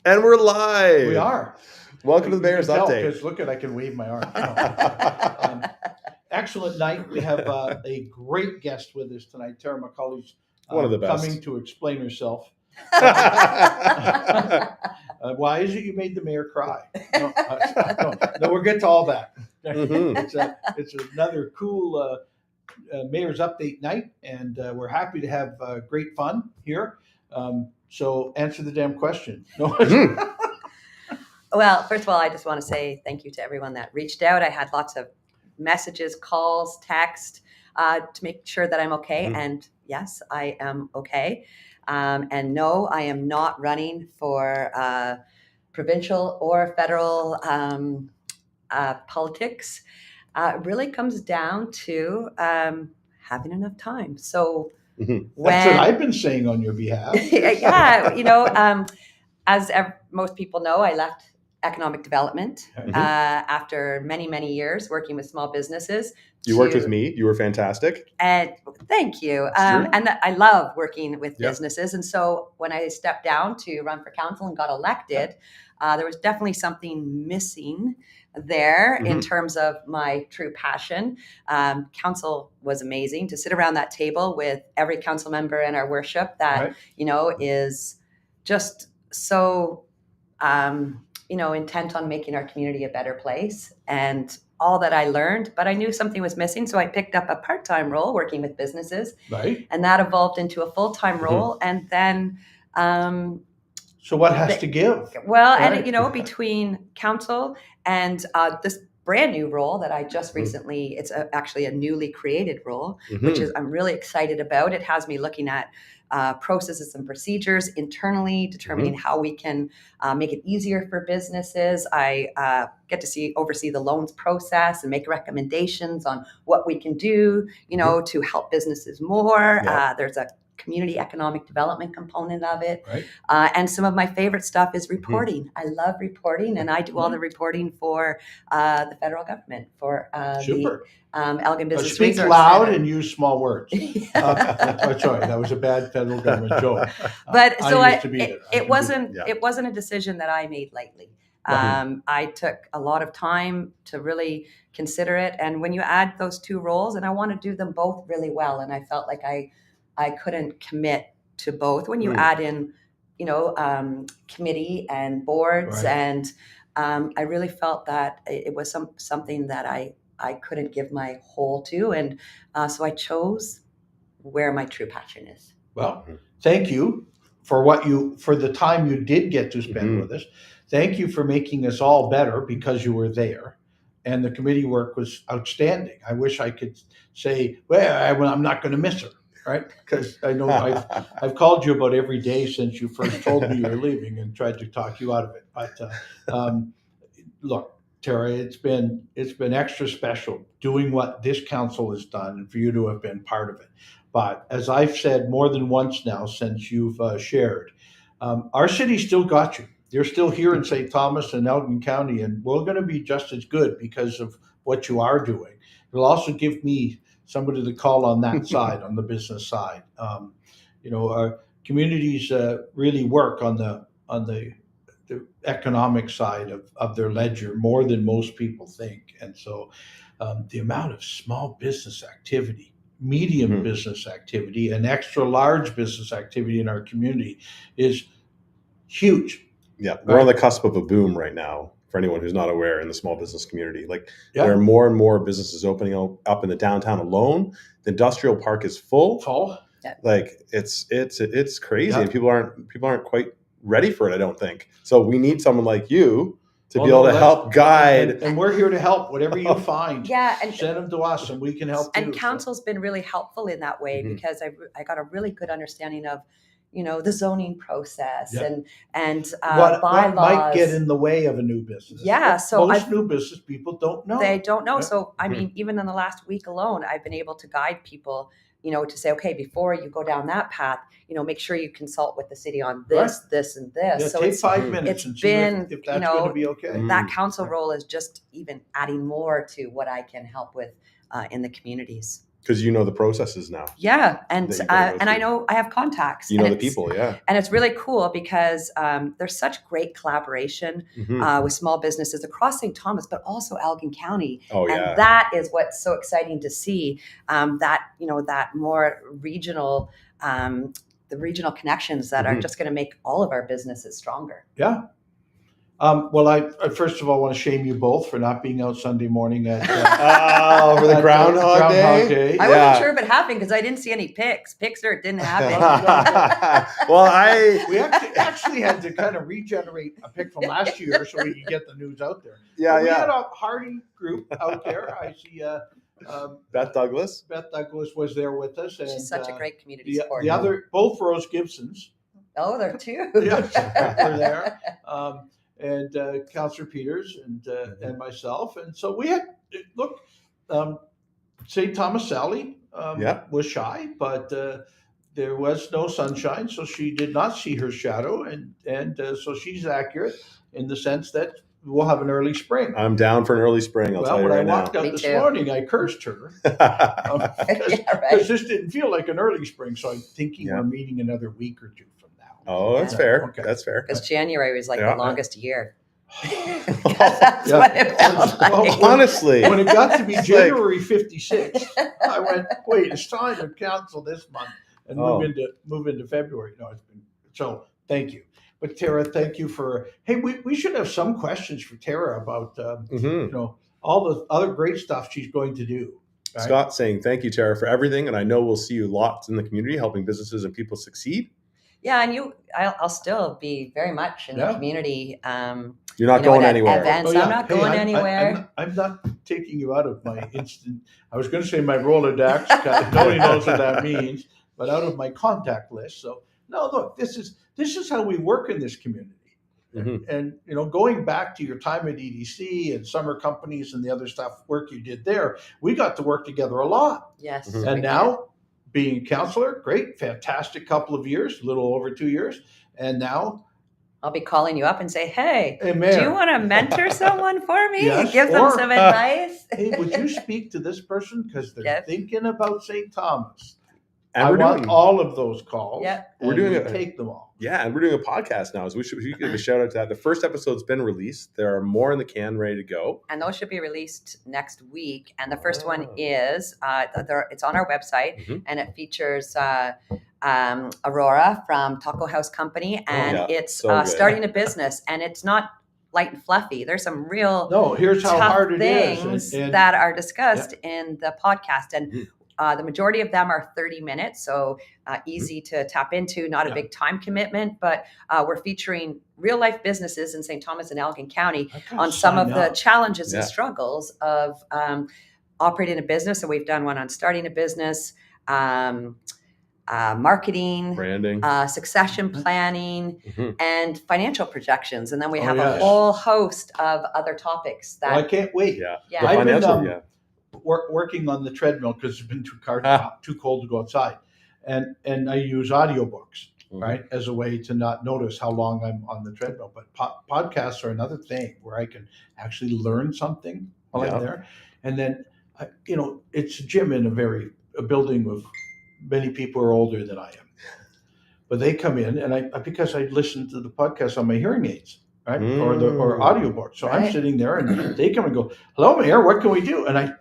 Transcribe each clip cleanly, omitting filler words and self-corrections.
And we're live. We are. Welcome to the Mayor's Update. Because look at, I can wave my arm. Excellent night. We have a great guest with us tonight. Tara McCaulley's One of the best. coming to explain herself. Why is it you made the mayor cry? No, we'll get to all that. It's another cool Mayor's Update night, and we're happy to have great fun here. So answer the damn question. No. Well, first of all, I just want to say thank you to everyone that reached out. I had lots of messages, calls, text to make sure that I'm okay. And yes, I am okay. And no, I am not running for provincial or federal politics. It really comes down to having enough time. So that's what I've been saying on your behalf. Yeah, as most people know, I left economic development after many, many years working with small businesses. You worked with me. You were fantastic. And thank you. And I love working with businesses. And so when I stepped down to run for council and got elected, there was definitely something missing there in terms of my true passion. Council was amazing. To sit around that table with every council member in our worship that, is just so, intent on making our community a better place and all that I learned, but I knew something was missing. So I picked up a part-time role working with businesses, and that evolved into a full-time role. And then, so what has to give? Well, and between council and this brand new role that I just recently, it's actually a newly created role, which is I'm really excited about. It has me looking at processes and procedures internally, determining how we can make it easier for businesses. I get to oversee the loans process and make recommendations on what we can do, to help businesses more. There's a community economic development component of it. And some of my favorite stuff is reporting. I love reporting, and I do all the reporting for the federal government for the Elgin Business Speak Resource loud Center. and use small words. Sorry, that was a bad federal government joke. But it wasn't a decision that I made lightly. I took a lot of time to really consider it. And when you add those two roles, and I want to do them both really well, and I felt like I couldn't commit to both. When you add in, committee and boards, and I really felt that it was something that I couldn't give my whole to, and so I chose where my true passion is. Well, thank you for the time you did get to spend with us. Thank you for making us all better because you were there, and the committee work was outstanding. I wish I could say, well, I'm not going to miss her. Right, because I know I've called you about every day since you first told me you were leaving and tried to talk you out of it. But look, Tara, it's been extra special doing what this council has done, and for you to have been part of it. But as I've said more than once now since you've shared, our city still got you. You're still here in St. Thomas and Elgin County, and we're going to be just as good because of what you are doing. It'll also give me somebody to call on that side, on the business side. Our communities really work on the economic side of their ledger more than most people think. And so the amount of small business activity, medium business activity, and extra large business activity in our community is huge. Yeah, we're on the cusp of a boom right now. For anyone who's not aware, in the small business community, there are more and more businesses opening up in the downtown alone. The industrial park is full. It's crazy, and people aren't quite ready for it. I don't think so. We need someone like you to be able to help guide, and we're here to help. Whatever you find, and send them to us, and we can help. And council's been really helpful in that way because I got a really good understanding of the zoning process and what bylaws. Might get in the way of a new business. So most new business people don't know. They don't know. So I mean, even in the last week alone, I've been able to guide people, to say, okay, before you go down that path, make sure you consult with the city on this, this, and this. Yeah, so take 5 minutes and see if that's going to be okay. That council role is just even adding more to what I can help with in the communities. Because you know the processes now. Yeah, and I know I have contacts. You know the people, yeah. And it's really cool because there's such great collaboration with small businesses across St. Thomas, but also Elgin County. And that is what's so exciting to see, that more regional, the regional connections that are just going to make all of our businesses stronger. Yeah. Well, I first of all want to shame you both for not being out Sunday morning at for the Groundhog Day. I wasn't sure if it happened because I didn't see any pics. It didn't happen. Well, we actually had to kind of regenerate a pic from last year so we could get the news out there. Yeah, we had a hearty group out there. I see. Beth Douglas. Beth Douglas was there with us, and she's such a great community supporter. The other, both Rose Gibsons. Oh, there are two. Yeah, were there. And Councillor Peters and myself. And so we had, St. Thomas Sally was shy, but there was no sunshine, so she did not see her shadow. And so she's accurate in the sense that we'll have an early spring. I'm down for an early spring, I'll tell you right now. When I walked out this morning, I cursed her. Because this didn't feel like an early spring, so I'm thinking we're meeting another week or two from now. Oh, that's fair. Okay. That's fair. Because January was like the longest year. That's what it felt like. Well, honestly, when it got to be January 56, I went, wait, it's time to cancel this month and move into February. No, it's been so. Thank you. But Tara, thank you for. Hey, we should have some questions for Tara about all the other great stuff she's going to do. Right? Scott saying thank you, Tara, for everything, and I know we'll see you lots in the community helping businesses and people succeed. Yeah, and I'll still be very much in the community. You're not going anywhere. Events. I'm not going anywhere. I'm not taking you out of my instant. I was going to say my Rolodex. Nobody knows what that means, but out of my contact list. So no, look, this is how we work in this community. And going back to your time at EDC and summer companies and the other work you did there, we got to work together a lot. Yes. And now, being a counselor, great, fantastic couple of years, a little over 2 years, and now I'll be calling you up and say, hey Mayor, do you want to mentor someone for me? Yes, give them some advice. Hey, would you speak to this person because they're thinking about St. Thomas? And I want all of those calls. Yeah, we're doing take them all. Yeah, and we're doing a podcast now. So we should give a shout out to that. The first episode's been released. There are more in the can ready to go. And those should be released next week. And the first one is, it's on our website, and it features Aurora from Taco House Company. And it's starting a business. And it's not light and fluffy. There's some real here's how hard it things that are discussed in the podcast. And the majority of them are 30 minutes, so easy to tap into, not a big time commitment, but we're featuring real life businesses in St. Thomas and Elgin County on some of the challenges and struggles of operating a business. So we've done one on starting a business, marketing, branding, succession planning, and financial projections. And then we have a whole host of other topics that I can't wait. I've been working on the treadmill because it's been too cold to go outside, and I use audiobooks right as a way to not notice how long I'm on the treadmill. But podcasts are another thing where I can actually learn something while I'm there. And then it's a gym in a building with many people who are older than I am, but they come in and because I listen to the podcast on my hearing aids. Right? Or audiobook. So I'm sitting there and they come and go, hello, Mayor, what can we do? And I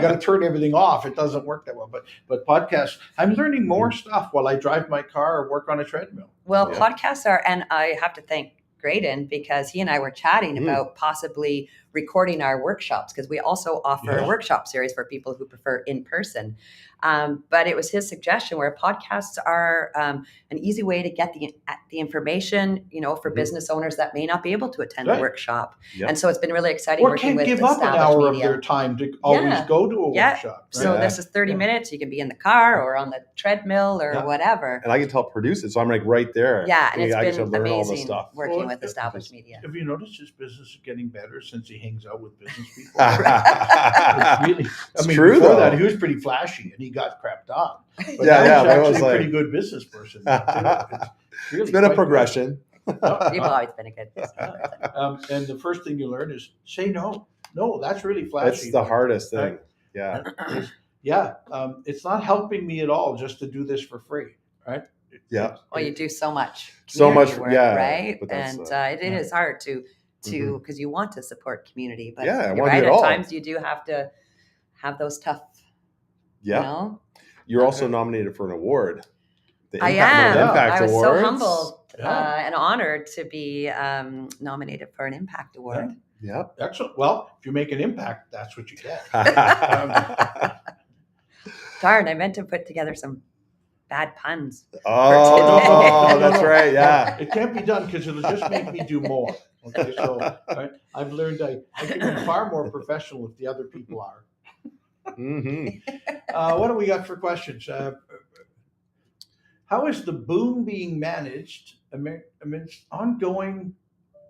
got to turn everything off. It doesn't work that well. But podcasts, I'm learning more stuff while I drive my car or work on a treadmill. Well, podcasts are, and I have to thank Grayden because he and I were chatting about possibly recording our workshops because we also offer a workshop series for people who prefer in person. But it was his suggestion where podcasts are an easy way to get the information, for business owners that may not be able to attend a workshop. And so it's been really exciting working with give up an hour of their time to always go to a workshop. Right? So this is 30 minutes. You can be in the car or on the treadmill or whatever. And I can help produce it. So I'm like right there. Yeah, and it's been amazing working with established media. Have you noticed his business is getting better since he hangs out with business people? It's true, before that, he was pretty flashy and he got crapped on. But he's actually a pretty good business person. It's been a progression. You've always been a good business person. And the first thing you learn is say no. No, that's really flashy. That's the hardest thing. Yeah. It's not helping me at all just to do this for free, right? Yeah. Well, you do so much work, right? But And it is hard to because you want to support community, but I you're want right. to do it At all. times you do have to have those tough. You're also nominated for an award. I am. I was Awards. so humbled and honored to be nominated for an Impact Award. Yeah. Excellent. Well, if you make an impact, that's what you get. Darn, I meant to put together some bad puns. Oh, that's right. Yeah. It can't be done because it'll just make me do more. Okay, so I've learned I can be far more professional if the other people are. What do we got for questions? How is the boom being managed amidst ongoing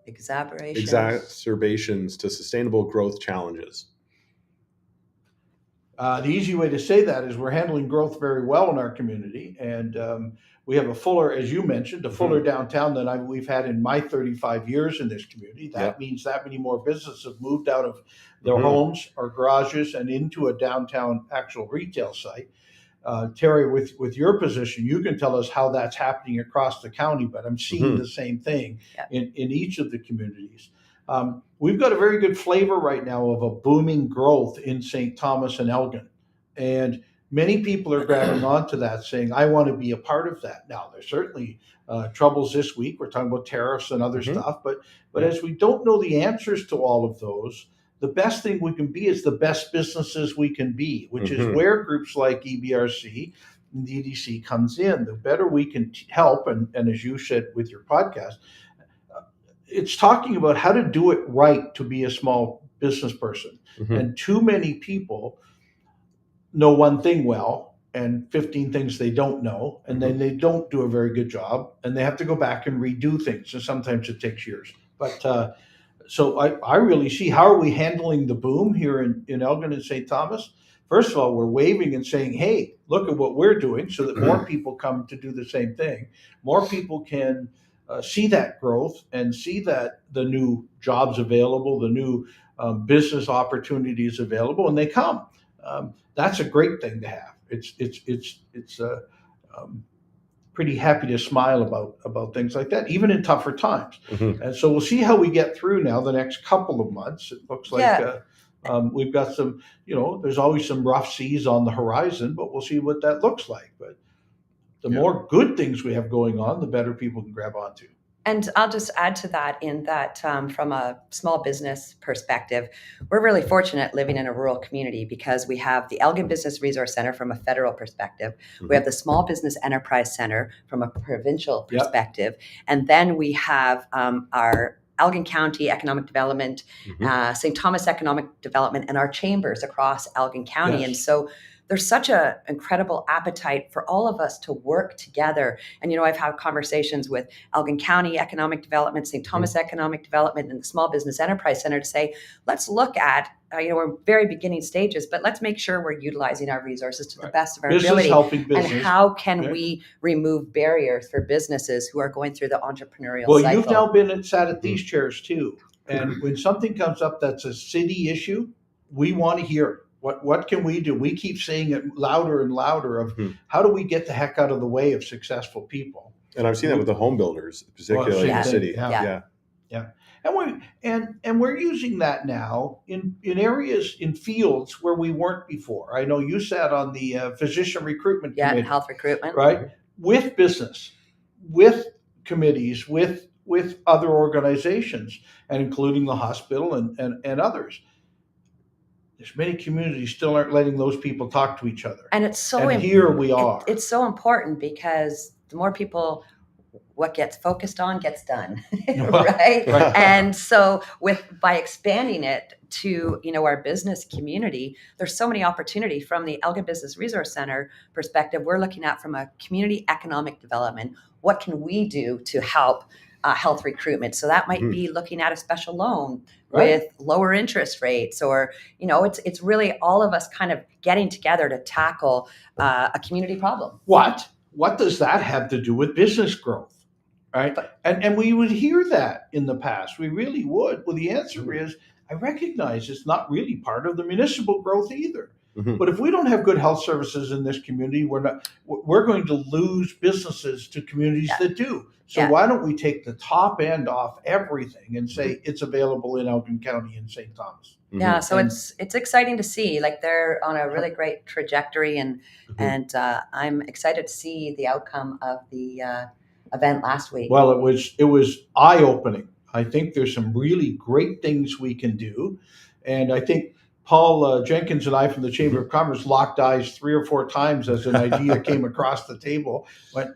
exacerbations to sustainable growth challenges? The easy way to say that is we're handling growth very well in our community, and we have a fuller, as you mentioned, a fuller downtown than we've had in my 35 years in this community. That means that many more businesses have moved out of their homes or garages and into a downtown actual retail site. Terry, with your position, you can tell us how that's happening across the county, but I'm seeing the same thing in each of the communities. We've got a very good flavor right now of a booming growth in St. Thomas and Elgin. And many people are grabbing onto that, saying, I want to be a part of that. Now, there's certainly troubles this week. We're talking about tariffs and other stuff. But as we don't know the answers to all of those, the best thing we can be is the best businesses we can be, which is where groups like EBRC and DDC comes in. The better we can help, and as you said with your podcast, it's talking about how to do it right to be a small business person. And too many people know one thing well and 15 things they don't know, and then they don't do a very good job, and they have to go back and redo things. And sometimes it takes years. But so I really see, how are we handling the boom here in Elgin and St. Thomas? First of all, we're waving and saying, hey, look at what we're doing, so that more people come to do the same thing. More people can see that growth and see that the new jobs available, the new business opportunities available, and they come. That's a great thing to have. It's pretty happy to smile about things like that, even in tougher times. And so we'll see how we get through now the next couple of months. It looks like we've got some, there's always some rough seas on the horizon, but we'll see what that looks like. But the more good things we have going on, the better people can grab onto. And I'll just add to that in that from a small business perspective, we're really fortunate living in a rural community because we have the Elgin Business Resource Center from a federal perspective. We have the Small Business Enterprise Center from a provincial perspective. And then we have our Elgin County Economic Development, St. Thomas Economic Development, and our chambers across Elgin County. And so there's such an incredible appetite for all of us to work together. And, I've had conversations with Elgin County Economic Development, St. Thomas Economic Development, and the Small Business Enterprise Center to say, let's look at, we're very beginning stages, but let's make sure we're utilizing our resources to the best of our ability. And how can we remove barriers for businesses who are going through the entrepreneurial cycle? You've now sat at these chairs too. And when something comes up that's a city issue, we want to hear it. What can we do? We keep saying it louder and louder of how do we get the heck out of the way of successful people? And I've seen that with the home builders, particularly in the city. And we're using that now in areas, in fields where we weren't before. I know you sat on the physician recruitment committee. Health recruitment. Right? With business, with committees, with other organizations, and including the hospital and others. There's many communities still aren't letting those people talk to each other. And it's so here we are. It's so important because the more people, what gets focused on gets done, right? And so by expanding it to, our business community, there's so many opportunity from the Elgin Business Resource Center perspective. We're looking at from a community economic development, what can we do to help health recruitment? So that might be looking at a special loan with lower interest rates, or, it's really all of us kind of getting together to tackle a community problem. What does that have to do with business growth? Right. And we would hear that in the past. We really would. Well, the answer is, I recognize it's not really part of the municipal growth either. But if we don't have good health services in this community, we're going to lose businesses to communities that do. So why don't we take the top end off everything and say it's available in Elgin County and St. Thomas? Yeah, so it's exciting to see. Like, they're on a really great trajectory, and I'm excited to see the outcome of the event last week. Well, it was eye-opening. I think there's some really great things we can do, and I think Paul Jenkins and I from the Chamber of Commerce locked eyes 3 or 4 times as an idea came across the table. Went,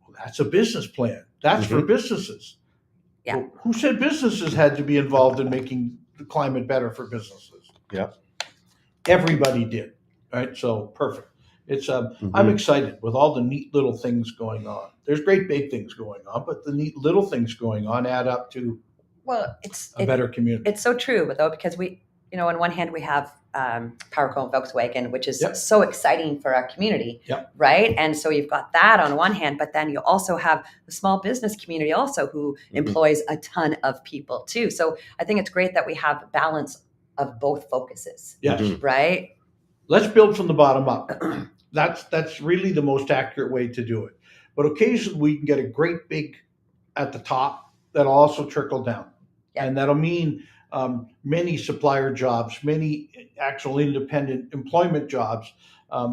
well, that's a business plan. That's for businesses. Yeah. Well, who said businesses had to be involved in making the climate better for businesses? Yeah. Everybody did. Right. So perfect. It's I'm excited with all the neat little things going on. There's great big things going on, but the neat little things going on add up to it's a better community. It's so true, though, because we, on one hand, we have PowerCo and Volkswagen, which is so exciting for our community, right? And so you've got that on one hand, but then you also have the small business community also who employs a ton of people too. So I think it's great that we have a balance of both focuses. Yes. Right? Let's build from the bottom up. That's really the most accurate way to do it. But occasionally we can get a great big at the top that'll also trickle down. And that'll mean many supplier jobs, many actual independent employment jobs,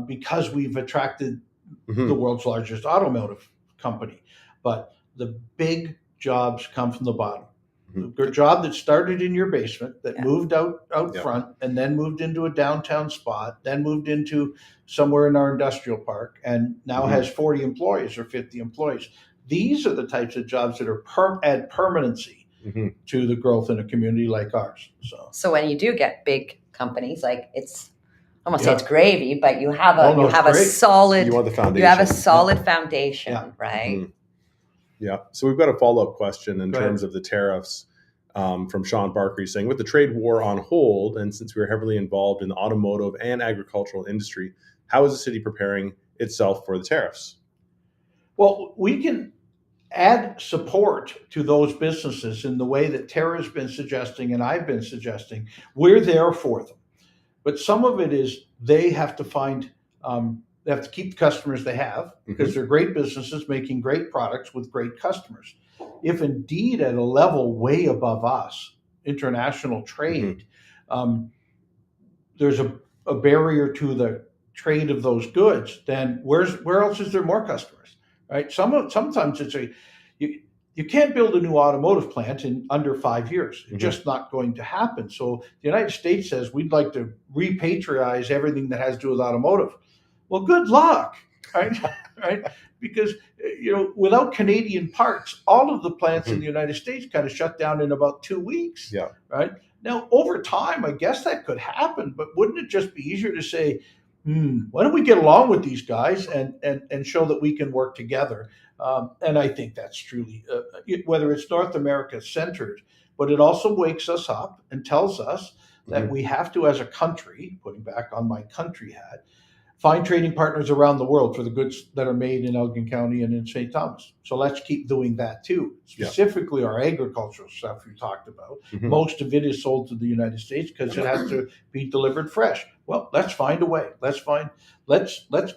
because we've attracted the world's largest automotive company. But the big jobs come from the bottom. The job that started in your basement, that moved out front, and then moved into a downtown spot, then moved into somewhere in our industrial park, and now has 40 employees or 50 employees. These are the types of jobs that are add permanency to the growth in a community like ours. So when you do get big companies, like, it's, I won't say it's gravy, but you have a solid, you want the foundation. You have a solid foundation, right? Yeah. So we've got a follow-up question in terms of the tariffs from Sean Barker saying, with the trade war on hold, and since we're heavily involved in the automotive and agricultural industry, how is the city preparing itself for the tariffs? Well, we can add support to those businesses in the way that Tara's been suggesting and I've been suggesting. We're there for them. But some of it is they have to find, they have to keep the customers they have, because they're great businesses making great products with great customers. If indeed at a level way above us, international trade, there's a barrier to the trade of those goods, then where else is there more customers, right? Sometimes it's you can't build a new automotive plant in under 5 years. It's just not going to happen. So the United States says we'd like to repatriate everything that has to do with automotive. Well, good luck, right? Right? Because without Canadian parts, all of the plants in the United States kind of shut down in about 2 weeks. Yeah. Right. Now, over time, I guess that could happen, but wouldn't it just be easier to say, why don't we get along with these guys and show that we can work together? And I think that's truly, whether it's North America centered, but it also wakes us up and tells us that we have to, as a country, putting back on my country hat, find trading partners around the world for the goods that are made in Elgin County and in St. Thomas. So let's keep doing that too. Specifically our agricultural stuff you talked about. Most of it is sold to the United States because it has to be delivered fresh. Well, let's find a way. Let's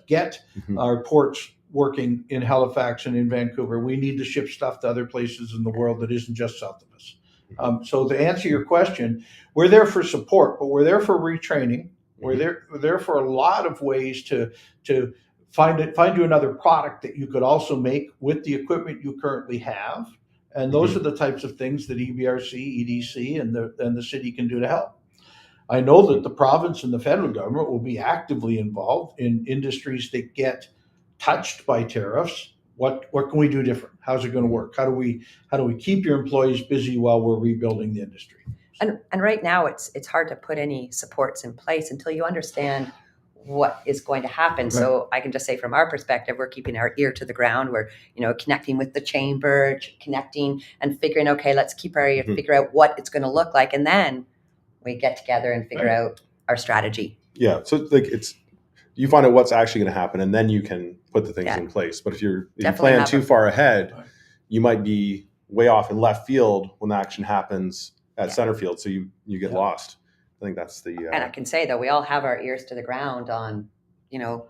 get our ports working in Halifax and in Vancouver. We need to ship stuff to other places in the world that isn't just south of us. So to answer your question, we're there for support, but we're there for retraining. We're there for a lot of ways to find you another product that you could also make with the equipment you currently have. And those are the types of things that EBRC, EDC, and the city can do to help. I know that the province and the federal government will be actively involved in industries that get touched by tariffs. What can we do different? How's it going to work? How do we keep your employees busy while we're rebuilding the industry? And right now it's hard to put any supports in place until you understand what is going to happen. Right. So I can just say from our perspective, we're keeping our ear to the ground. We're, connecting with the chamber, connecting and figuring, okay, let's keep our ear, figure out what it's going to look like. And then we get together and figure out our strategy. Yeah. So you find out what's actually going to happen and then you can put the things in place. But if you plan too far ahead, you might be way off in left field when the action happens at center field. So you get lost. I think that's the. And I can say that we all have our ears to the ground on,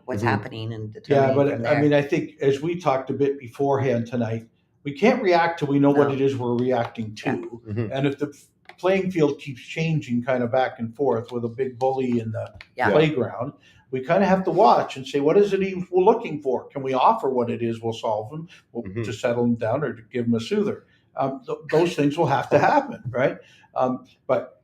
what's happening and Yeah, determining but from there. I mean, I think as we talked a bit beforehand tonight, we can't react till we know what it is we're reacting to. And if the playing field keeps changing kind of back and forth with a big bully in the playground, we kind of have to watch and say, what is it we're looking for? Can we offer what it is we'll solve them to settle them down or to give them a soother? Those things will have to happen, right? But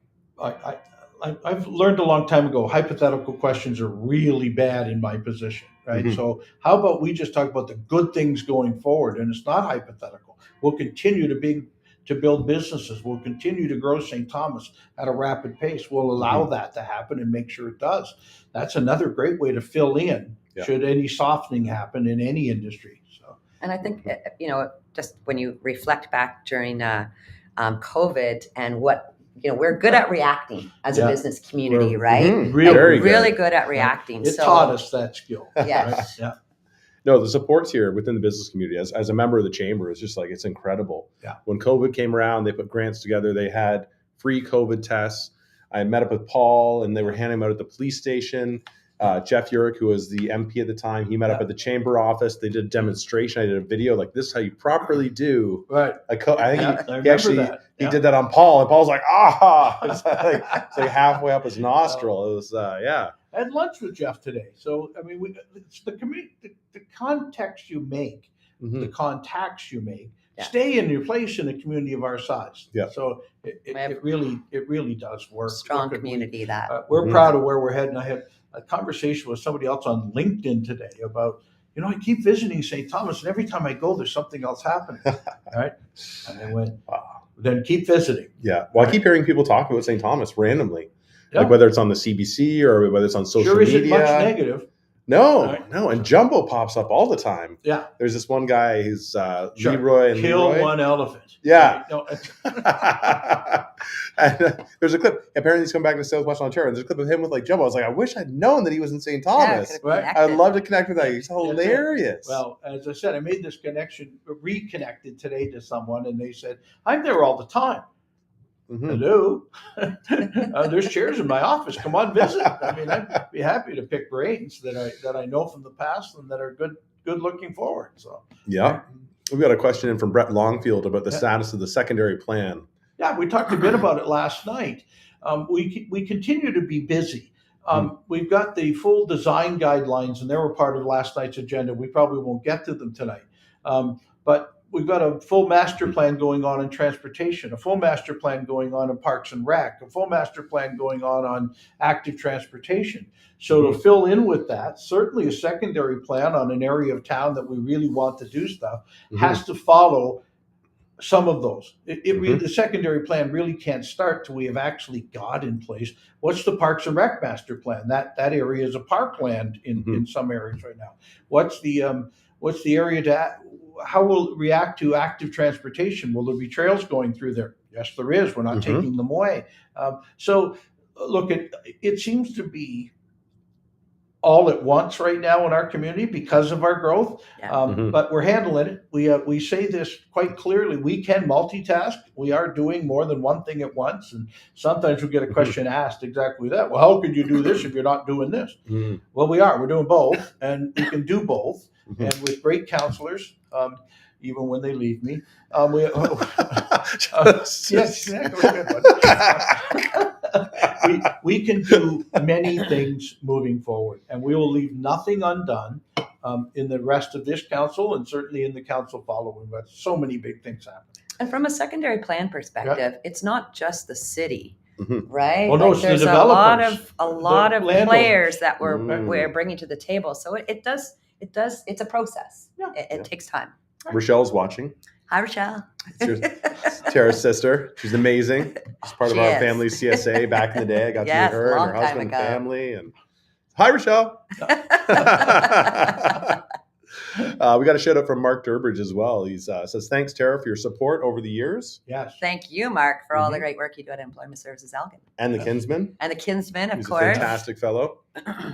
I've learned a long time ago, hypothetical questions are really bad in my position, right? So how about we just talk about the good things going forward? And it's not hypothetical. We'll continue to build businesses. We'll continue to grow St. Thomas at a rapid pace. We'll allow that to happen and make sure it does. That's another great way to fill in should any softening happen in any industry. So, and I think, just when you reflect back during COVID and what, we're good at reacting as a business community, right? Really good at reacting. It taught us that skill. Yes. Right? Yeah. No, the supports here within the business community as a member of the chamber is just like, it's incredible. Yeah. When COVID came around, they put grants together. They had free COVID tests. I met up with Paul and they were handing them out at the police station. Jeff Urick, who was the MP at the time, he met up at the chamber office. They did a demonstration. I did a video like, this is how you properly do. Right. I think he actually he did that on Paul, and Paul's like, it's like halfway up his nostril. It was I had lunch with Jeff today. So I mean, it's the community, the context you make, the contacts you make. Stay in your place in a community of our size. Yeah. So it really does work. Strong community we're proud of where we're heading. I had a conversation with somebody else on LinkedIn today about, I keep visiting St. Thomas, and every time I go, there's something else happening. Right? And they went, then keep visiting. Yeah. Well, I keep hearing people talk about St. Thomas randomly, like whether it's on the CBC or whether it's on social media. Sure isn't much negative. No. And Jumbo pops up all the time. Yeah. There's this one guy, he's Leroy and Kill Leroy. One elephant. Yeah. And there's a clip. Apparently he's come back to Southwest Ontario. And there's a clip of him with like Jumbo. I was like, I wish I'd known that he was in St. Thomas. I'd love to connect with that. He's hilarious. Well, as I said, I made this connection, reconnected today to someone, and they said, I'm there all the time. Hello. There's chairs in my office. Come on, visit. I mean, I'd be happy to pick brains that I know from the past and that are good looking forward. So we've got a question in from Brett Longfield about the status of the secondary plan. Yeah, we talked a bit about it last night. We continue to be busy. We've got the full design guidelines, and they were part of last night's agenda. We probably won't get to them tonight, but we've got a full master plan going on in transportation, a full master plan going on in parks and rec, a full master plan going on active transportation. So to fill in with that, certainly a secondary plan on an area of town that we really want to do stuff has to follow some of those. The secondary plan really can't start till we have actually got in place what's the Parks and Rec master plan. That area is a parkland in some areas right now. What's the area how will it react to active transportation? Will there be trails going through there? Yes, there is. We're not taking them away. So look, it seems to be all at once right now in our community because of our growth. But we're handling it. We say this quite clearly. We can multitask. We are doing more than one thing at once. And sometimes we get a question asked exactly that. Well, how could you do this if you're not doing this? Well, we are. We're doing both, and we can do both. And with great counselors, even when they leave me, we can do many things moving forward, and we will leave nothing undone in the rest of this council and certainly in the council following. But so many big things happen. And from a secondary plan perspective, it's not just the city. Right? Well, no, it's there's the developers, a lot of landowners. Players that we're bringing to the table. So it's a process. It takes time. Rochelle's watching. Hi, Rochelle. It's Tara's sister. She's amazing. She's part of our family CSA back in the day. I got to meet her and her husband and family. And hi, Rochelle. We got a shout out from Mark Durbridge as well. He says, thanks, Tara, for your support over the years. Yes. Thank you, Mark, for all the great work you do at Employment Services Elgin. And the Kinsman. And the Kinsman, of He's course. A fantastic fellow.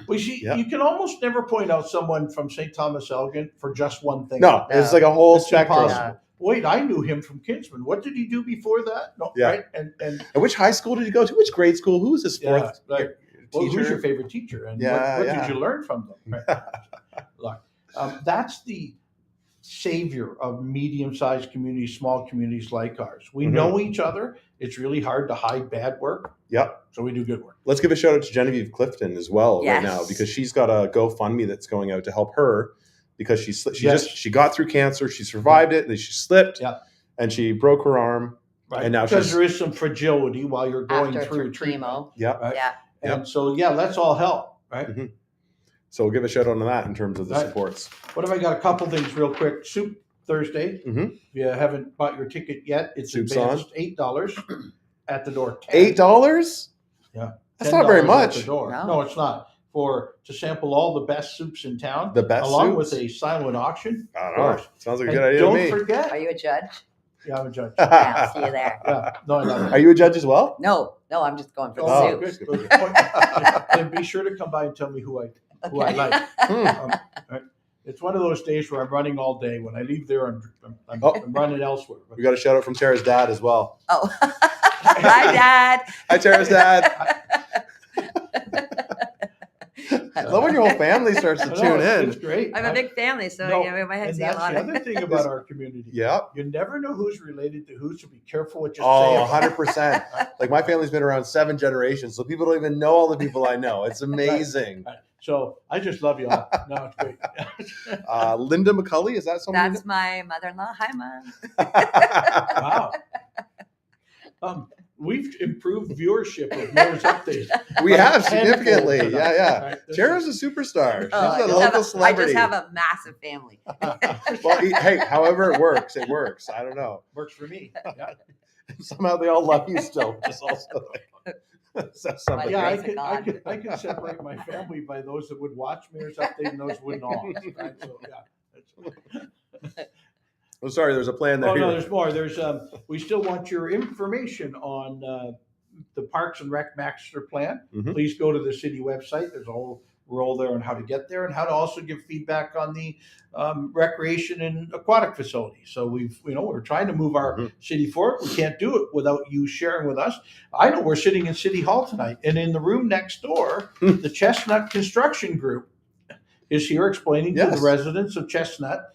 Well, you can almost never point out someone from St. Thomas Elgin for just one thing. No, it's like a whole spectrum. wait, I knew him from Kinsman. What did he do before that? No, Yeah. right? And which high school did you go to? Which grade school? Who was his fourth like, well, teacher? who's your favorite teacher? And Yeah, what yeah. did you learn from them? Right? Look, that's the savior of medium-sized communities, small communities like ours. We know each other. It's really hard to hide bad work. Yep. So we do good work. Let's give a shout out to Genevieve Clifton as well Yes. right now, because she's got a GoFundMe that's going out to help her because she got through cancer. She survived it. Then she slipped and she broke her arm. Right. And now because there is some fragility while you're going After through treatment. chemo. Yep. Right? Yeah. And so, let's all help. Right. Mm-hmm. So we'll give a shout out on that in terms of the supports. What have I got? A couple things real quick. Soup Thursday. If you haven't bought your ticket yet, it's Soup's advanced $8 at the door. $8? Yeah. That's not very $10 much. At the door. No. No, it's not. To sample all the best soups in town. The best along soups? with a silent auction. I don't know. Sounds like a good idea Don't to me. forget. Are you a judge? Yeah, I'm a judge. Yeah, I'll see you there. Yeah. No, I love it. Are you a judge as well? No, I'm just going for the Oh, soup. good. And be sure to come by and tell me who I like. Right. It's one of those days where I'm running all day. When I leave there, I'm running elsewhere. But We got a shout out from Tara's dad as well. Oh, hi, Dad. Hi, Tara's dad. I love when your whole family starts to tune It's in. great. I have a big family, so we might and see a that's lot the of other thing about our community. Yeah. You never know who's related to who, so be careful what you say. Oh, 100%. Like my family's been around 7 generations, so people don't even know all the people I know. It's amazing. Right. So I just love you all. No, it's great. Linda McCaulley, is that someone? That's my mother-in-law. Hi, Mom. Wow. We've improved viewership of Mayor's Update. We have significantly. tenfold. Yeah. Right. Tara's a superstar. She's Oh, a local celebrity. I just have a massive family. Well, hey, however it works. I don't know. Works for me. Yeah. Somehow they all love you still, which is also like something. Yeah, I Grace of could separate my family by those that would watch Mayor's Update and those wouldn't all. Right? So yeah. I'm sorry, there's a plan there. Oh no, there's more. There's we still want your information on the Parks and Rec Master Plan. Please go to the city website. There's a whole role there on how to get there and how to also give feedback on the recreation and aquatic facilities. So we're trying to move our city forward. We can't do it without you sharing with us. I know we're sitting in City Hall tonight, and in the room next door, the Chestnut Construction Group is here explaining to the residents of Chestnut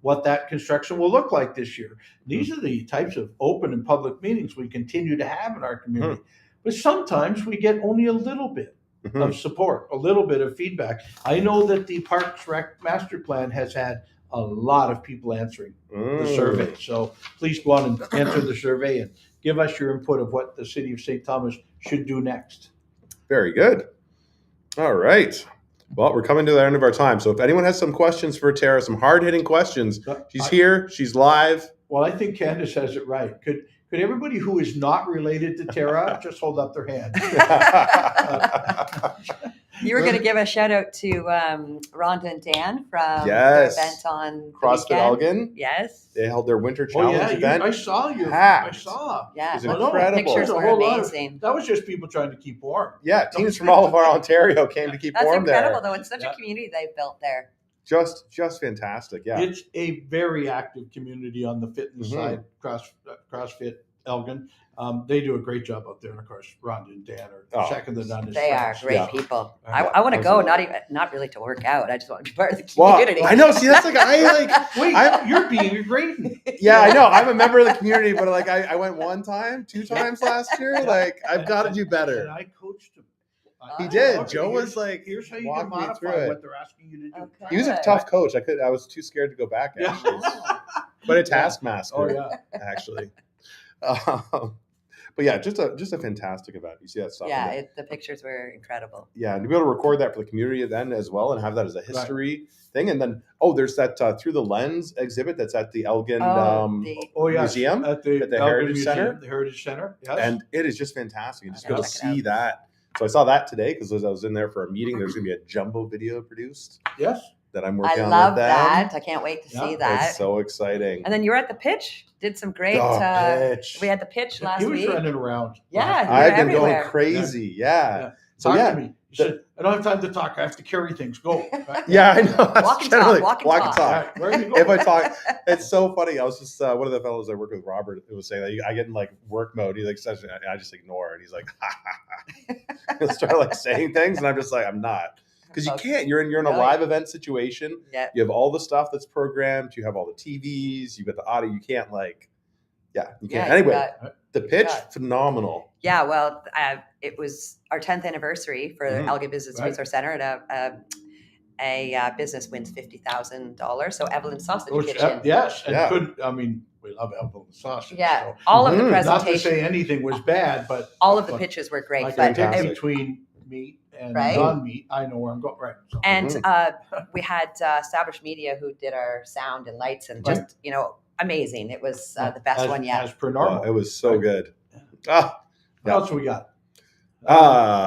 what that construction will look like this year. These are the types of open and public meetings we continue to have in our community. But sometimes we get only a little bit of support, a little bit of feedback. I know that the Parks Rec Master Plan has had a lot of people answering the survey. So please go on and answer the survey and give us your input of what the city of St. Thomas should do next. Very good. All right. Well, we're coming to the end of our time. So if anyone has some questions for Tara, some hard-hitting questions, she's here. She's live. Well, I think Candace has it right. Could everybody who is not related to Tara just hold up their hand? You were going to give a shout out to Rhonda and Dan from Yes. the event on CrossFit Elgin. Yes. They held their winter challenge event. I saw you. Packed. I saw. Yeah. It was incredible. Pictures A were whole lot of- amazing. That was just people trying to keep warm. Yeah, teams from all over Ontario came to keep That's warm incredible, there. though. It's such a community they've built there. Just fantastic. Yeah. It's a very active community on the fitness side, CrossFit Elgin. They do a great job out there. And of course, Rhonda and Dan are second to none. as They are friends. great people. I want to go, not really to work out. I just want to be part of the Well, community. I know. See, that's like Wait, you're being a great. Yeah, I know. I'm a member of the community, but like I went 1 time, 2 times last year. Like I've got to do And better. I coached him. He did. Okay, Joe was like, here's how you walk can me modify through it. what they're asking you to do. Okay. He was a tough coach. I was too scared to go back. Yeah. Actually, but a taskmaster. Oh yeah. Actually. But yeah, just a fantastic event. You see that stuff. Yeah, the pictures were incredible. Yeah, and to be able to record that for the community then as well, and have that as a history thing, and then there's that Through the Lens exhibit that's at the Elgin Museum at the Heritage Elgin Museum, Center. the Heritage Center. Yes. And it is just fantastic. You just Okay, go to check it see that. So I saw that today because as I was in there for a meeting, there's going to be a jumbo video produced yes. that I'm I working on love with them. that. I can't wait to see that. It's so exciting. And then you were at the pitch. Did some great. Pitch. We had the pitch last He was week. running around. Yeah, I've been everywhere. going crazy. Yeah. So Talk yeah, to me. He said, I don't have time to talk. I have to carry things. Go. Right? Yeah, I know. That's Walk and generally- talk, walk and talk. Right, where are you going? If I talk, it's so funny. I was just one of the fellows I work with, Robert, who was saying that I get in like work mode. He like says, I just ignore, and he's like, ha, ha, ha. He'll start like saying things, and I'm just like, I'm not, because you can't. You're in a live event situation. Yeah. You have all the stuff that's programmed. You have all the TVs. You got the audio. You can't like, you can't. Anyway, the pitch, phenomenal. Yeah, well, it was our 10th anniversary for the Elgin Business Resource Center, and a business wins $50,000. So Evelyn Sausage Kitchen. Yes, and we love Evelyn Sausage. Yeah, so. all of the Not presentations. to say anything was bad, but all of the pitches were great. Like but in between meat and non-meat, I know where I'm going. Right. So. And we had Established Media who did our sound and lights, and just amazing. It was the best one yet. As per normal. It was so good. What else we got?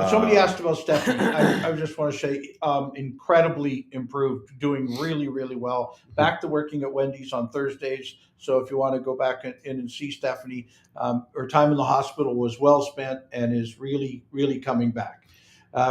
Somebody asked about Stephanie. I just want to say, incredibly improved, doing really, really well. Back to working at Wendy's on Thursdays. So if you want to go back in and see Stephanie, her time in the hospital was well spent and is really, really coming back.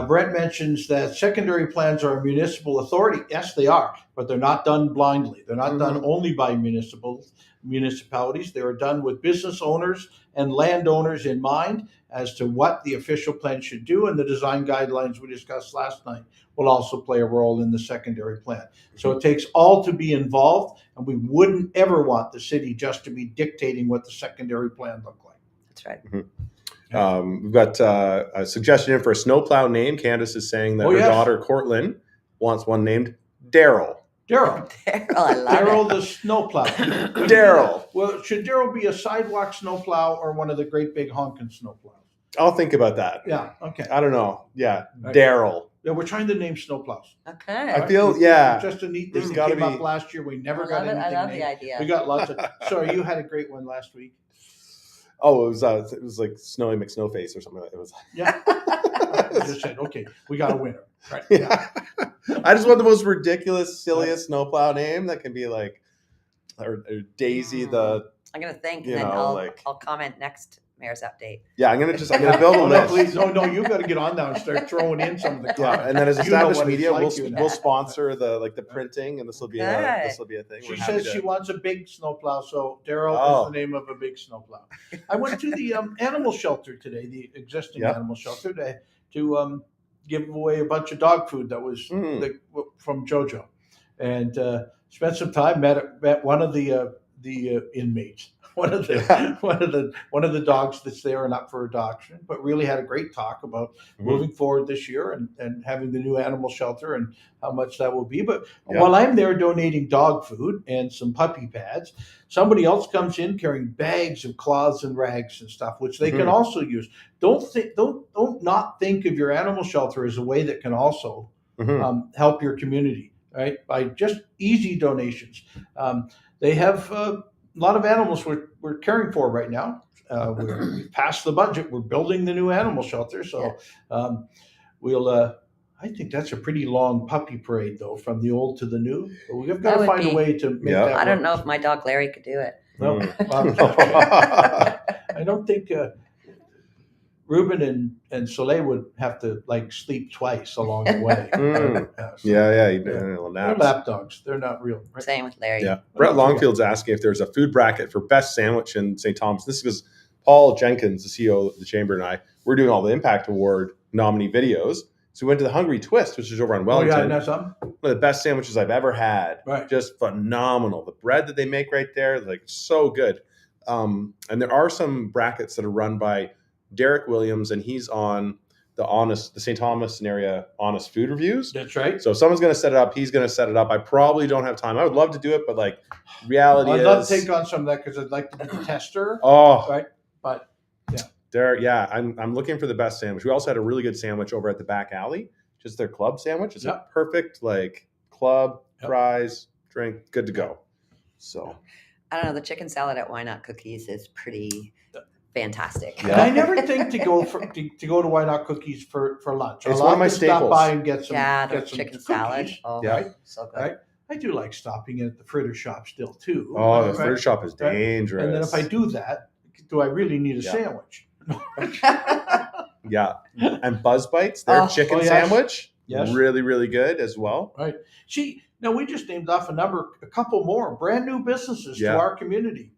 Brent mentions that secondary plans are a municipal authority. Yes, they are, but they're not done blindly. They're not done only by municipalities. They are done with business owners and landowners in mind as to what the official plan should do, and the design guidelines we discussed last night will also play a role in the secondary plan. So it takes all to be involved, and we wouldn't ever want the city just to be dictating what the secondary plan looked like. That's right. We've got a suggestion in for a snowplow name. Candace is saying that her daughter, Courtland, wants one named Daryl. Daryl, I love Daryl the snowplow. Daryl. Well, should Daryl be a sidewalk snowplow or one of the great big honking snowplows? I'll think about that. Yeah, okay. I don't know. Yeah, Right. Daryl. Yeah, we're trying to name snowplows. Okay. I feel, Just a neat thing There's that gotta came up be- last year. We never I got love it. anything I love named. the idea. We got lots of. Sorry, you had a great one last week. Oh, it was like Snowy McSnowface or something. It was. Yeah. I just said, okay, we got a winner. Right. Yeah. I just want the most ridiculous, silliest snowplow name that can be like, or Daisy the. I'm gonna think, You and then know, I'll comment next mayor's update. Yeah, I'm gonna build a No, list. please, no, you got to get on now and start throwing in some of the. Yeah, and then as You know established what it's media, like you we'll sponsor the printing, and this will be a thing. She We're happy says to- she wants a big snowplow, so Daryl is the name of a big snowplow. I went to the animal shelter today, the existing animal shelter, to give away a bunch of dog food that was from JoJo, and spent some time. Met one of the inmates. One of the dogs that's there and up for adoption, but really had a great talk about moving forward this year and having the new animal shelter and how much that will be. But while I'm there donating dog food and some puppy pads, somebody else comes in carrying bags of cloths and rags and stuff, which they can also use. Don't not think of your animal shelter as a way that can also help your community, right? By just easy donations. They have a lot of animals we're caring for right now. We've passed the budget. We're building the new animal shelter. So we'll, I think that's a pretty long puppy parade, though, from the old to the new. But we've got to find a way to make that work. I don't know if my dog Larry could do it. No. I don't think Ruben and Soleil would have to sleep twice along the way. They're lap dogs. They're not real. Right? Same with Larry. Yeah. Brett Longfield's asking if there's a food bracket for best sandwich in St. Thomas. This is because Paul Jenkins, the CEO of the Chamber, and I, we're doing all the Impact Award nominee videos. So we went to the Hungry Twist, which is over on Wellington. Oh, yeah, that's some? One of the best sandwiches I've ever had. Right. Just phenomenal. The bread that they make right there, so good. And there are some brackets that are run by Derek Williams, and he's on the St. Thomas area Honest Food Reviews. That's right. So if someone's going to set it up, he's going to set it up. I probably don't have time. I would love to do it, but reality is... I'd love to take on some of that because I'd like to be the tester. Oh. Right. But, yeah. Derek, I'm looking for the best sandwich. We also had a really good sandwich over at the back alley, just their club sandwich. It's a perfect, club, fries, drink, good to go. So... I don't know. The chicken salad at Why Not Cookies is pretty fantastic. Yeah. And I never think to go to Why Not Cookies for lunch. It's one of my staples. Stop by and get some chicken some salad. cookies, Oh, right? So good. Right? I do like stopping in at the fritter shop still too. Oh, the fritter shop is dangerous. And then if I do that, do I really need a sandwich? Yeah. And Buzz Bites, their chicken sandwich, really, really good as well. Right. See, now we just named off a couple more brand new businesses to our community.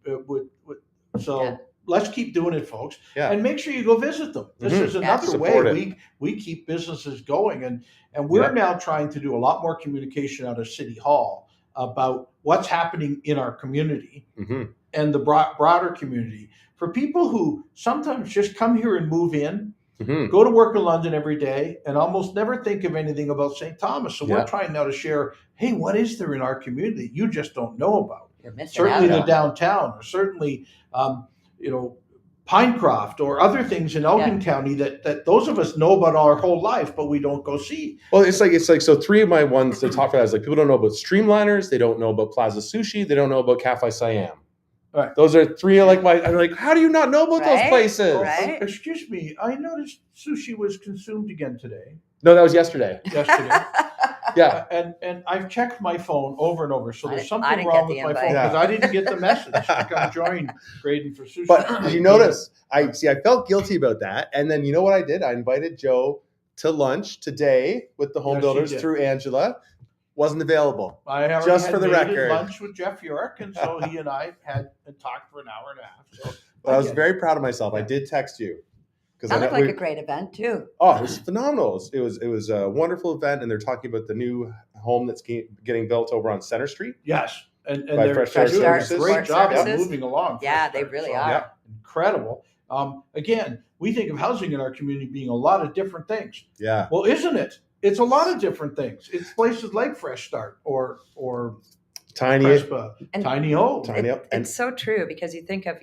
Let's keep doing it, folks. Yeah. And make sure you go visit them. This is another way we keep businesses going. And we're now trying to do a lot more communication out of City Hall about what's happening in our community and the broader community. For people who sometimes just come here and move in, go to work in London every day, and almost never think of anything about St. Thomas. So we're trying now to share, hey, what is there in our community you just don't know about? You're missing certainly out. The downtown, or certainly, Pinecroft or other things in Elgin County that those of us know about our whole life, but we don't go see. Well, it's like so 3 of my ones to talk about is like people don't know about Streamliners, they don't know about Plaza Sushi, they don't know about Cafe Siam. Right. Those are 3 of I'm like, how do you not know about those places? Right. Excuse me, I noticed sushi was consumed again today. No, that was yesterday. Yeah. And I've checked my phone over and over, so there's something wrong with my phone because I didn't get the message to come join Grayden for sushi. But did you notice? I felt guilty about that, and then you know what I did? I invited Joe to lunch today with the home builders through Angela. Wasn't available. I already just for the record. Lunch with Jeff York, and so he and I had talked for an hour and a half. So I was very proud of myself. I did text you. That looked like a great event too. Oh, it was phenomenal. It was a wonderful event, and they're talking about the new home that's getting built over on Center Street. Yes, and they're doing a great job of moving along. Yeah, they really are. Yeah. Incredible. Again, we think of housing in our community being a lot of different things. Yeah. Well, isn't it? It's a lot of different things. It's places like Fresh Start or Tiny Prespa, Tiny Home. It's so true because you think of,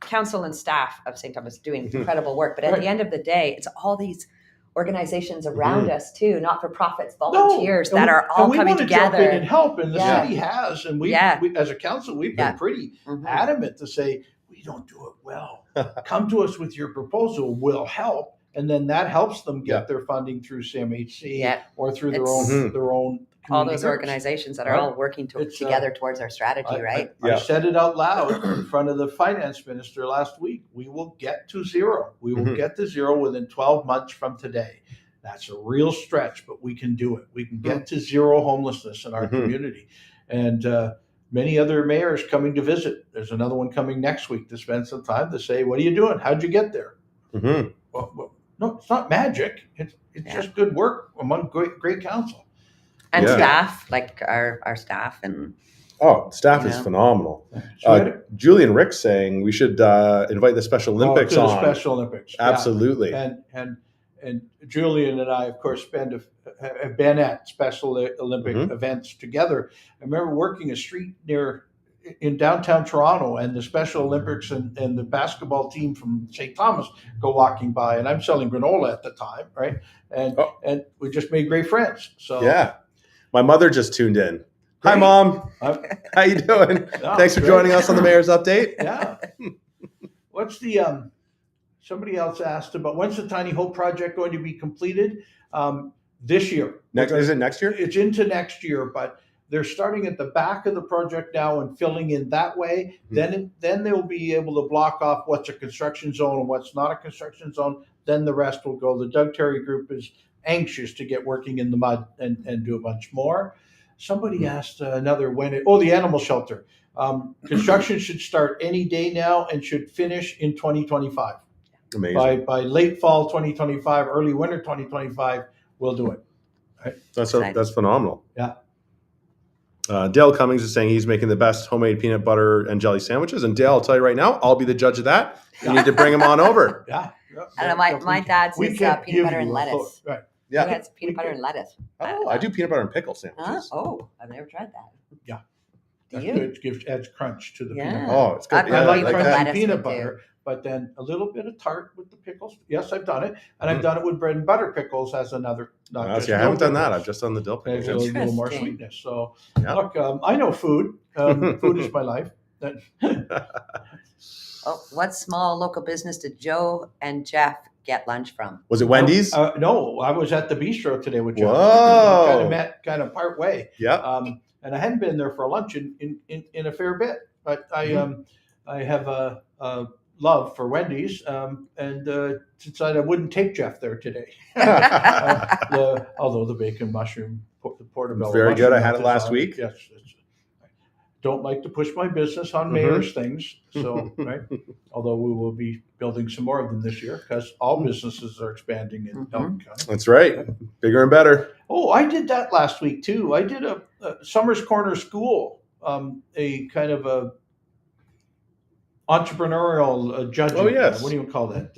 council and staff of St. Thomas doing incredible work. But at the end of the day, it's all these organizations around us too, not-for-profits, volunteers that are all coming together. Jump in and help, and the city has. And we as a council, we've been pretty adamant to say, we don't do it well. Come to us with your proposal, we'll help. And then that helps them get their funding through CMHC or through their own all those organizations that are all working together towards our strategy, right? I said it out loud in front of the finance minister last week. We will get to zero. We will get to zero within 12 months from today. That's a real stretch, but we can do it. We can get to zero homelessness in our community. And many other mayors coming to visit. There's another one coming next week to spend some time to say, what are you doing? How'd you get there? Well, no, it's not magic. It's just good work among great council. And staff, like our staff. And staff is phenomenal. Julian Rick saying we should invite the Special Olympics on. The Special Olympics. Absolutely. And Julian and I, of course, have been at Special Olympic events together. I remember working a street in downtown Toronto, and the Special Olympics and the basketball team from St. Thomas go walking by, and I'm selling granola at the time, right? And we just made great friends. So my mother just tuned in. Great. Hi, Mom. How you doing? Thanks for joining us on the Mayor's Update. Yeah. What's the somebody else asked about when's the Tiny Hope project going to be completed? This year. Is it next year? It's into next year, but they're starting at the back of the project now and filling in that way. Then they'll be able to block off what's a construction zone and what's not a construction zone. Then the rest will go. The Doug Terry group is anxious to get working in the mud and do a bunch more. Somebody asked the animal shelter. Construction should start any day now and should finish in 2025. Amazing. By late fall 2025, early winter 2025, we'll do it. Right? That's phenomenal. Yeah. Dale Cummings is saying he's making the best homemade peanut butter and jelly sandwiches. And Dale, I'll tell you right now, I'll be the judge of that. You need to bring him on over. I don't know, my dad's is peanut butter and lettuce. Right. Yeah. He has peanut butter and lettuce. Oh, I do peanut butter and pickle sandwiches. Oh, I've never tried that. Yeah. Do you? It adds crunch to the peanut butter. Oh, it's good. I like crunchy peanut butter, but then a little bit of tart with the pickles. Yes, I've done it. And I've done it with bread and butter pickles as another. I haven't done that. I've just done the dill pickles. A little more sweetness. So, look, I know food. Food is my life. What small local business did Joe and Jeff get lunch from? Was it Wendy's? No, I was at the bistro today with Joe. Whoa. Kind of met part way. Yeah. And I hadn't been there for lunch in a fair bit. But I have a love for Wendy's, and decided I wouldn't take Jeff there today. Although the bacon mushroom, the portobello, Very good. I mushroom had it is last on week. Yes, don't like to push my business on mayor's things. So, right. Although we will be building some more of them this year because all businesses are expanding in Elgin County. That's right. Bigger and better. Oh, I did that last week too. I did a Summers Corner School, a kind of a entrepreneurial judging. Oh, yes. What do you call that?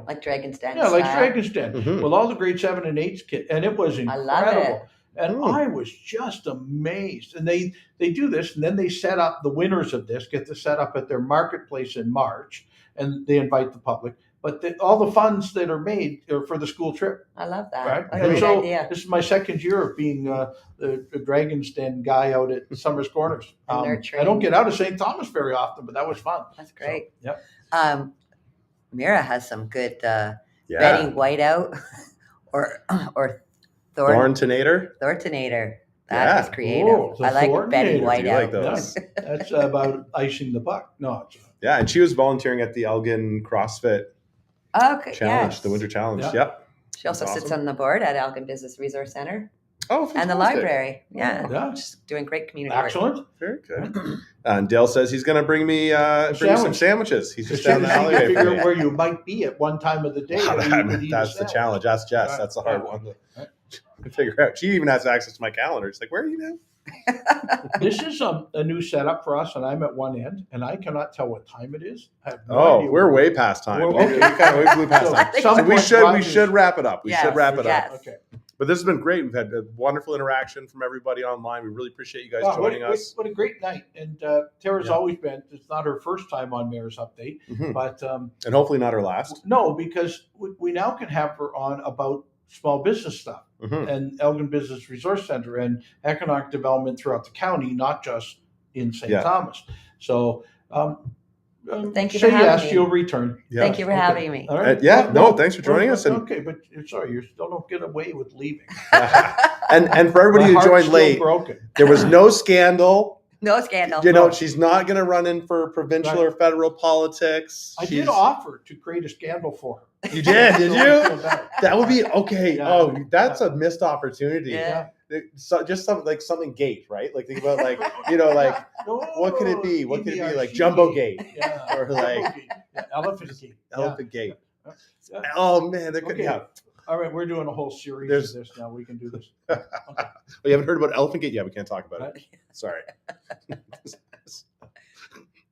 Like Dragon's Den. Yeah, like style. Dragon's Den. With all the grade 7 and 8 kids, and it was incredible. I love it. And I was just amazed. And they do this, and then they set up the winners of this, get to set up at their marketplace in March, and they invite the public. But all the funds that are made are for the school trip. I love that. Right? A And great so idea. this is my second year of being the Dragon's Den guy out at Summers Corners. And I nurturing. don't get out of St. Thomas very often, but that was fun. That's great. So, yep. Mira has some good Yeah. Betty Whiteout or Thorntonator. Thorntonator. Yeah. That is creative. Oh, the I like Betty Thorntonator. Whiteout. Do you like those? That's about icing the puck. No, it's Yeah, and she was volunteering at the Elgin CrossFit Okay. Challenge, Yes. the Winter Challenge. Yeah. Yep. She also That's sits awesome. on the board at Elgin Business Resource Center Oh, and the fantastic. library. Yeah. Yeah. Just doing great community work. excellent. Very good. And Dale says he's going to bring me some Sandwich. sandwiches. He's just As down soon the as you alleyway figure for out me. where you might be at one time of the day. Wow, and you could eat a that's the sandwich. challenge. Ask Jess. Right. That's the hard Right. one Right. to figure out. She even has access to my calendar. It's like, where are you now? This is a new setup for us, and I'm at one end, and I cannot tell what time it is. I have no Oh, idea we're what- way past time. We're- We blew past So, time. some So we point should Rogers- wrap it up. We Yes, should wrap it yes. up. Okay. But this has been great. We've had a wonderful interaction from everybody online. We really appreciate you guys Wow, joining us. What a great night. And Tara's Yeah. always been, it's not her first time on Mayor's Update, Mhm. but And hopefully not our last. no, because we now can have her on about small business stuff Mhm. and Elgin Business Resource Center and economic development throughout the county, not just in St. Yeah. Thomas. So Thank you say for having yes, me. you'll return. Yeah. Thank you for Okay. having me. All right. Yeah, no, thanks for joining us. And, Okay, but sorry, you still don't get away with leaving. and for everybody My who heart's joined still late, broken. there was no scandal. No scandal. You know, No. she's not going to run in for provincial Right. or federal politics. I She's- did offer to create a scandal for her. You did, did So I you? feel better. That would be okay. Yeah. Oh, that's a missed opportunity. Yeah. So just something gate, right? Like think about like like No, what could it be? What could it be? Like EBRC. Jumbo Gate, Yeah. or like- Jumbo Gate. Yeah, Elephant Gate. Yeah. Elephant Gate. Yeah. Oh man, that could Okay. yeah. All right, we're doing a whole series There's- of this now. We can do this. Oh, you haven't heard about Elephant Gate? Yeah, we can't talk about it. Right. Sorry.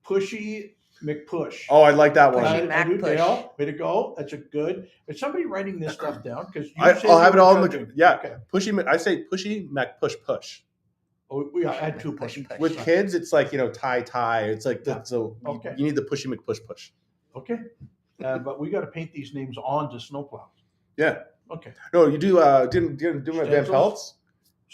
Pushy McPush. Oh, I like that one. Pushy I do, McPush. Dale. Way to go. That's a good. Is somebody writing this stuff down? Because I'll have it all in the yeah. Okay. Pushy. I say pushy Mac push push. Oh, we had two pushy. Push. With kids, it's like tie. It's like Yeah. so. Okay. You need the pushy McPush push. Okay. But we got to paint these names onto snowplows. Yeah. Okay. No, you do. Didn't do my Van Stencils? Pelts.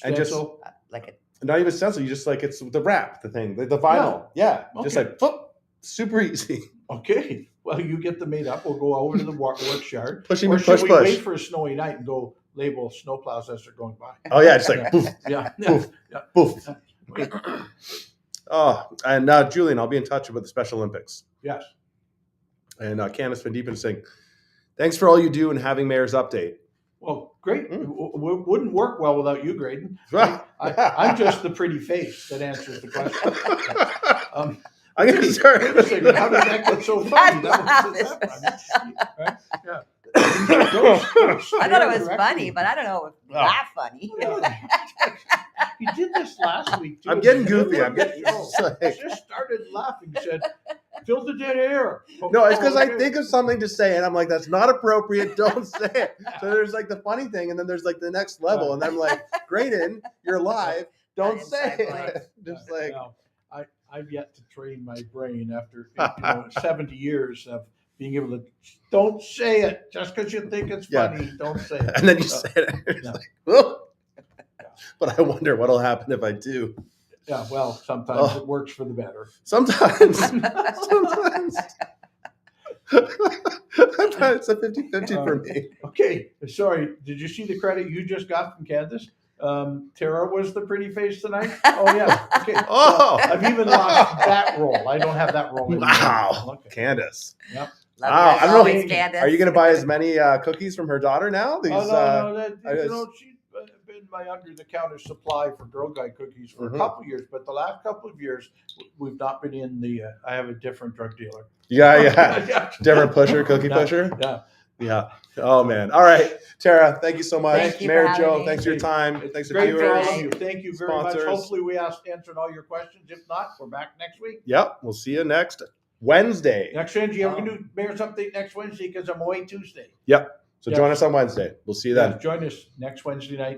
And just- Stencil. Like it. Not even stencil. You just like it's the wrap, the thing, the vinyl. Yeah. Just Okay. like whoop, super easy. Okay. Well, you get them made up. We'll go over to the work yard. Pushy Or McPush should we push. wait for a snowy night and go label snowplows as they're going by? Oh yeah, just like poof, Yeah. poof, Yeah. poof. Okay. Oh, and Julian, I'll be in touch about the Special Olympics. Yes. And Candace Van Diepen is saying, thanks for all you do and having Mayor's Update. Well, great. Mm. Wouldn't work well without you, Grayden. I'm just the pretty face that answers the question. I'm gonna Wait a start. second, how did that get so funny? That was right? Yeah. I thought it was funny, but I don't know if it's that funny. Yeah. You did this last week too. I'm getting goofy. I'm getting Just started laughing. Said, "Fill the dead air." No, it's because I Okay. think of something to say, and I'm like, that's not appropriate. Don't say it. So there's like the funny thing, and then there's like the next level, and I'm like, Grayden, you're live. Don't That say inside it. Just like, No, I've yet to train my brain after 70 years of being able to. Don't say it just because you think it's Yeah. funny. Don't say it. and then you said it. It's Yeah. like, "Whoa." But I wonder what'll happen if I do. Yeah, well, sometimes Oh. it works for the better. Sometimes. Sometimes. Sometimes it's a 50-50 for me. Okay, sorry. Did you see the credit you just got from Candace? Tara was the pretty face tonight. Oh yeah. Okay. Oh. So I've even lost that role. I don't have that role anymore. Wow, Okay. Candace. Yep. Love Wow, you as I don't know. always, Candace. Are you going to buy as many cookies from her daughter now? These, Oh no, I she's just- been my under-the-counter supply for Girl Guide cookies for Mhm. a couple of years, but the last couple of years we've not been in the. I have a different drug dealer. yeah. Different pusher, cookie Yeah. pusher. Yeah. Yeah. Oh man. All right, Tara. Thank you so much. Thank you for Mayor having Joe, me. thanks for your time. It's Thanks to great for all viewers. of you. Thank you very much. sponsors. Hopefully we answered all your questions. If not, we're back next week. Yep. We'll see you next Wednesday. Next Wednesday, yeah, we're gonna do Mayor's Update next Wednesday because I'm away Tuesday. Yep. So Yeah. join us on Wednesday. We'll see you then. Yeah, join us next Wednesday night.